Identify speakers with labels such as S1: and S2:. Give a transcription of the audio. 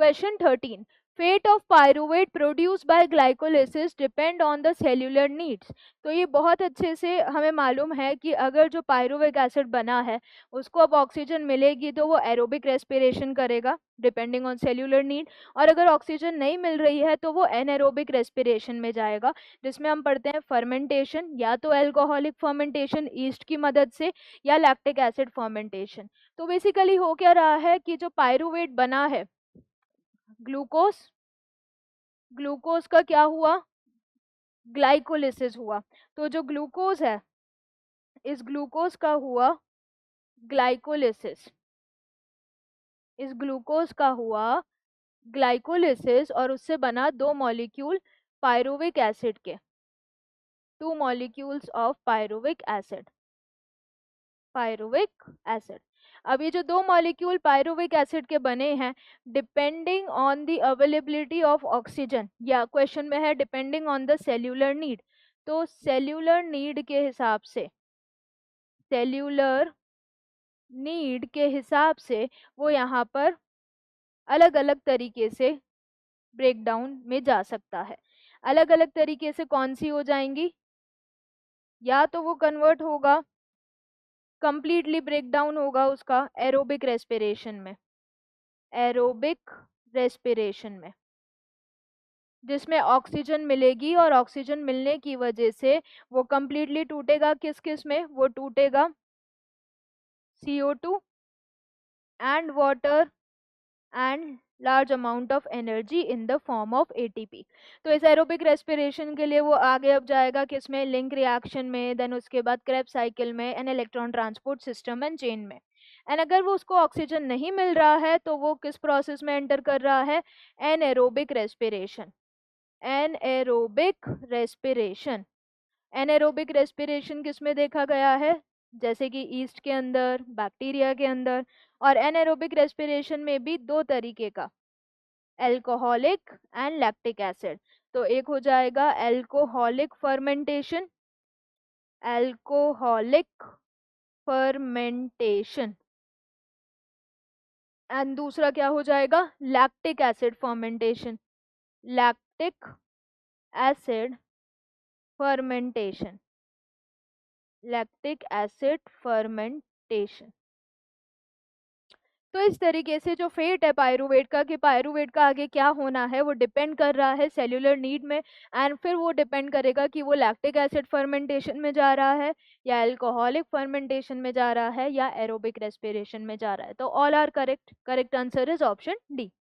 S1: Question 13, fate of pyruvate produce by glycolysis depend on the cellular needs. तो ये बहुत अच्छे से हमें मालूम है कि अगर जो पायरुविक एसिड बना है उसको अब ऑक्सीजन मिलेगी तो वो एरोबिक रेस्पिरेशन करेगा डिपेंडिंग ऑन सेल्यूलर नीड, और अगर ऑक्सीजन नहीं मिल रही है तो वो एनएरोबिक रेस्पिरेशन में जाएगा, जिसमें हम पढ़ते हैं फर्मेंटेशन, या तो एल्कोहलिक फर्मेंटेशन ईस्ट की मदद से या लैक्टिक एसिड फर्मेंटेशन। तो बेसिकली हो क्या रहा है कि जो पायरुवेट बना है, ग्लूकोज, ग्लूकोज का क्या हुआ, ग्लाइकोलिसिस हुआ। तो जो ग्लूकोज है इस ग्लूकोज का हुआ ग्लाइकोलिसिस, इस ग्लूकोज का हुआ ग्लाइकोलिसिस, और उससे बना दो मॉलिक्यूल पायरुविक एसिड के, 2 molecules of pyruvic acid, pyruvic acid. अब ये जो दो मॉलिक्यूल पायरुविक एसिड के बने हैं, depending on the availability of oxygen, या क्वेश्चन में है depending on the cellular need, तो सेल्यूलर नीड के हिसाब से, सेल्यूलर नीड के हिसाब से वो यहाँ पर अलग अलग तरीके से ब्रेकडाउन में जा सकता है। अलग अलग तरीके से कौन सी हो जाएंगी, या तो वो कन्वर्ट होगा, कंप्लीटली ब्रेकडाउन होगा उसका एरोबिक रेस्पिरेशन में, एरोबिक रेस्पिरेशन में, जिसमें ऑक्सीजन मिलेगी, और ऑक्सीजन मिलने की वजह से वो कंप्लीटली टूटेगा किस किस में, वो टूटेगा CO2 and water and large amount of energy in the form of ATP। तो इस एरोबिक रेस्पिरेशन के लिए वो आगे अब जाएगा किसमें, लिंक रिएक्शन में, देन उसके बाद क्रेब्स साइकिल में, and electron transport system and chain में। एंड अगर वो उसको ऑक्सीजन नहीं मिल रहा है तो वो किस प्रोसेस में एंटर कर रहा है, anaerobic respiration, anaerobic respiration. Anaerobic respiration किस में देखा गया है, जैसे कि ईस्ट के अंदर, बैक्टीरिया के अंदर। और एनएरोबिक रेस्पिरेशन में भी दो तरीके का, एल्कोहलिक एंड लैक्टिक एसिड। तो एक हो जाएगा alcoholic fermentation, alcoholic fermentation, and दूसरा क्या हो जाएगा, lactic acid fermentation, lactic acid fermentation, lactic acid fermentation. तो इस तरीके से जो फेट है पायरुवेट का, कि पायरुवेट का आगे क्या होना है, वो डिपेंड कर रहा है सेल्यूलर नीड में, एंड फिर वो डिपेंड करेगा कि वो लैक्टिक एसिड फर्मेंटेशन में जा रहा है, या एल्कोहलिक फर्मेंटेशन में जा रहा है, या एरोबिक रेस्पिरेशन में जा रहा है। तो all are correct, correct answer is option D.